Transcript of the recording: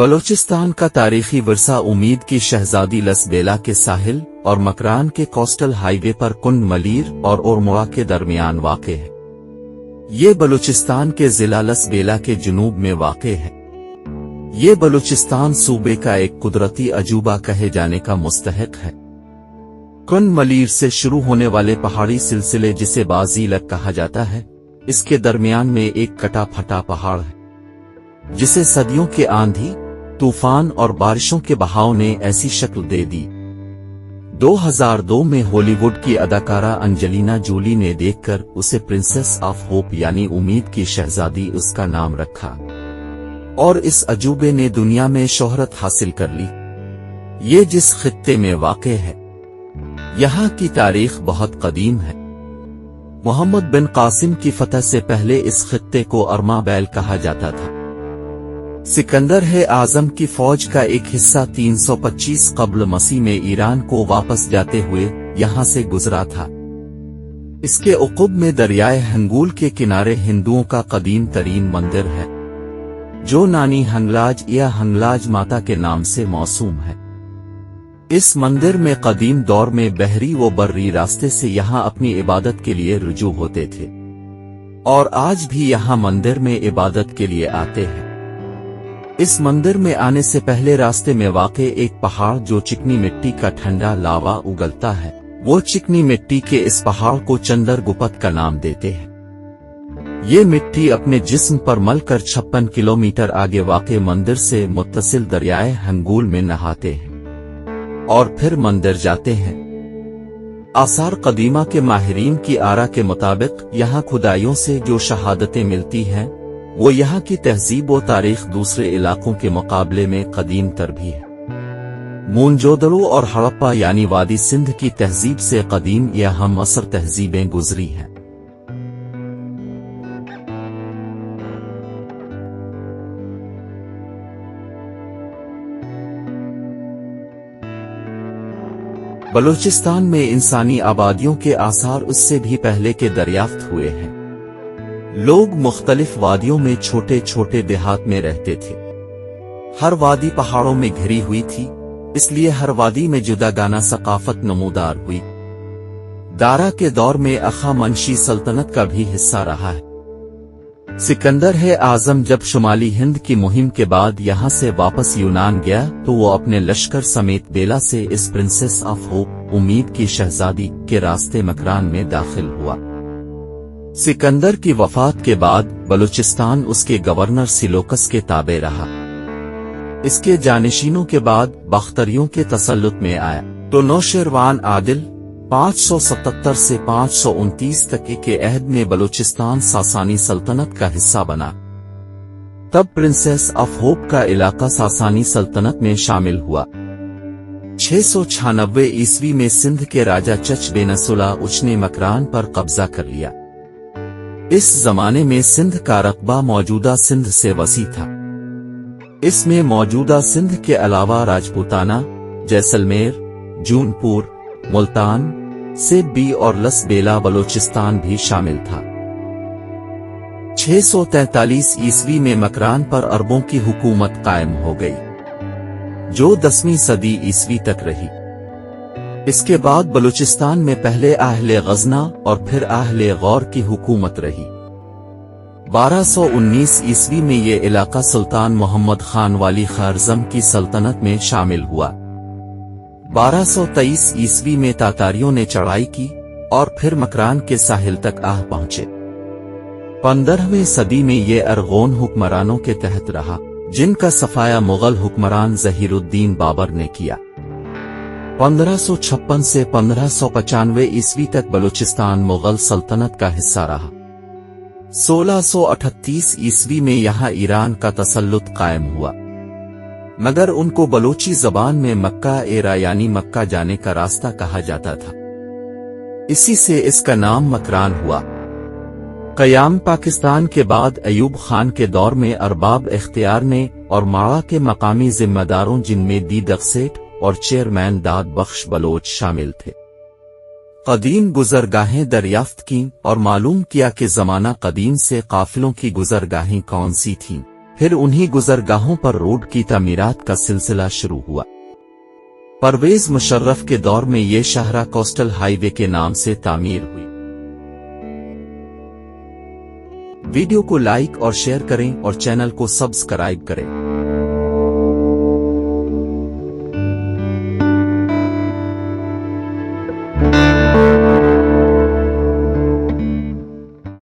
बलूचिस्तान का तारीखी विरसा उम्मीद की शहजादी लसबेला के साहिल और मकरान के कोस्टल हाईवे पर कुंड मलीर और ओरमुआ के दरमियान वाक़े है। ये बलूचिस्तान के जिला लसबेला के जुनूब में वाक़े है। ये बलूचिस्तान सूबे का एक कुदरती अजूबा कहे जाने का मुस्तहिक है। कुंड मलीर से शुरू होने वाले पहाड़ी सिलसिले जिसे बाज़ीलक कहा जाता है, इसके दरमियान में एक कटा फटा पहाड़ है जिसे सदियों के आंधी, तूफान और बारिशों के बहाव ने ऐसी शक्ल दे दी। 2002 में हॉलीवुड की अदाकारा अंजेलिना जूली ने देखकर उसे प्रिंसेस ऑफ होप यानी उम्मीद की शहजादी उसका नाम रखा और इस अजूबे ने दुनिया में शोहरत हासिल कर ली। ये जिस खित्ते में वाक़े है, यहाँ की तारीख बहुत कदीम है। मोहम्मद बिन कासिम की फतह से पहले इस खित्ते को अरमा बैल कहा जाता था। सिकंदर है आजम की फौज का एक हिस्सा 325 कब्ल मसीह में ईरान को वापस जाते हुए यहाँ से गुजरा था। इसके उक़ूब में दरियाए हंगूल के किनारे हिंदुओं का कदीम तरीन मंदिर है जो नानी हंगलाज या हंगलाज माता के नाम से मौसूम है। इस मंदिर में कदीम दौर में बहरी व बर्री रास्ते से यहाँ अपनी इबादत के लिए रुजू होते थे और आज भी यहाँ मंदिर में इबादत के लिए आते हैं। इस मंदिर में आने से पहले रास्ते में वाक़े एक पहाड़ जो चिकनी मिट्टी का ठंडा लावा उगलता है, वो चिकनी मिट्टी के इस पहाड़ को चंदर गुपत का नाम देते हैं। ये मिट्टी अपने जिस्म पर मलकर 56 किलोमीटर आगे वाक़े मंदिर से मुत्तसिल दरियाए हंगूल में नहाते हैं और फिर मंदिर जाते हैं। आसार कदीमा के माहिरीन की आरा के मुताबिक यहाँ खुदाइयों से जो शहादतें मिलती हैं, वो यहाँ की तहजीब व तारीख दूसरे इलाकों के मुकाबले में कदीम तर भी है। मोनजोदड़ो और हड़प्पा यानी वादी सिंध की तहजीब से कदीम या हम असर तहजीबें गुजरी हैं। बलूचिस्तान में इंसानी आबादियों के आसार उससे भी पहले के दरियाफ्त हुए हैं। लोग मुख्तलिफ वादियों में छोटे छोटे देहात में रहते थे। हर वादी पहाड़ों में घिरी हुई थी, इसलिए हर वादी में जुदागाना सकाफत नमूदार हुई। दारा के दौर में अखामनशी सल्तनत का भी हिस्सा रहा है। सिकंदर है आजम जब शुमाली हिंद की मुहिम के बाद यहाँ से वापस यूनान गया तो वो अपने लश्कर समेत बेला से इस प्रिंसेस ऑफ होप उम्मीद की शहजादी के रास्ते मकरान में दाखिल हुआ। सिकंदर की वफात के बाद बलूचिस्तान उसके गवर्नर सिलोकस के ताबे रहा। इसके जानिशीनों के बाद बख्तरियों के तसल्लुत में आया तो नौशेरवान आदिल 577 से 529 तक के अहद में बलूचिस्तान सासानी सल्तनत का हिस्सा बना। तब प्रिंसेस ऑफ होप का इलाका सासानी सल्तनत में शामिल हुआ। 696 ईस्वी में सिंध के राजा चच बेनसुला उच ने मकरान पर कब्जा कर लिया। इस जमाने में सिंध का रकबा मौजूदा सिंध से वसी था। इसमें मौजूदा सिंध के अलावा राजपूताना, जैसलमेर, जूनपुर, मुल्तान, सेब्बी और लसबेला बलूचिस्तान भी शामिल था। 643 ईस्वी में मकरान पर अरबों की हुकूमत कायम हो गई जो 10वीं सदी ईस्वी तक रही। इसके बाद बलूचिस्तान में पहले आहले गजना और फिर आहले गौर की हुकूमत रही। 1219 ईस्वी में ये इलाका सुल्तान मोहम्मद खान वाली खारजम की सल्तनत में शामिल हुआ। 1223 ईस्वी में तातारियों ने चढ़ाई की और फिर मकरान के साहिल तक पहुंचे। 15वीं सदी में ये अरगोन हुक्मरानों के तहत रहा जिनका सफाया मुगल हुक्मरान जहीरुद्दीन बाबर ने किया। 1556 से 1595 ईस्वी तक बलूचिस्तान मुगल सल्तनत का हिस्सा रहा। 1638 ईस्वी में यहाँ ईरान का तसल्लुत कायम हुआ, मगर उनको बलोची जबान में मक्का एरा यानी मक्का जाने का रास्ता कहा जाता था। इसी से इसका नाम मकरान हुआ। क़याम पाकिस्तान के अयूब खान के दौर में अरबाब इख्तियार ने और माड़ा के मकामी जिम्मेदारों जिनमें दीदक सेठ और चेयरमैन दाद बख्श बलोच शामिल थे, कदीम गुजरगाहें दरियाफ्त की और मालूम किया कि जमाना कदीम से काफिलों की गुजरगाहें कौन सी थीं। پھر انہی گزرگاہوں پر روڈ کی تعمیرات کا سلسلہ شروع ہوا۔ پرویز مشرف کے دور میں یہ شاہراہ کوسٹل ہائی وے کے نام سے تعمیر ہوئی۔ ویڈیو کو لائک اور شیئر کریں اور چینل کو سبسکرائب کریں۔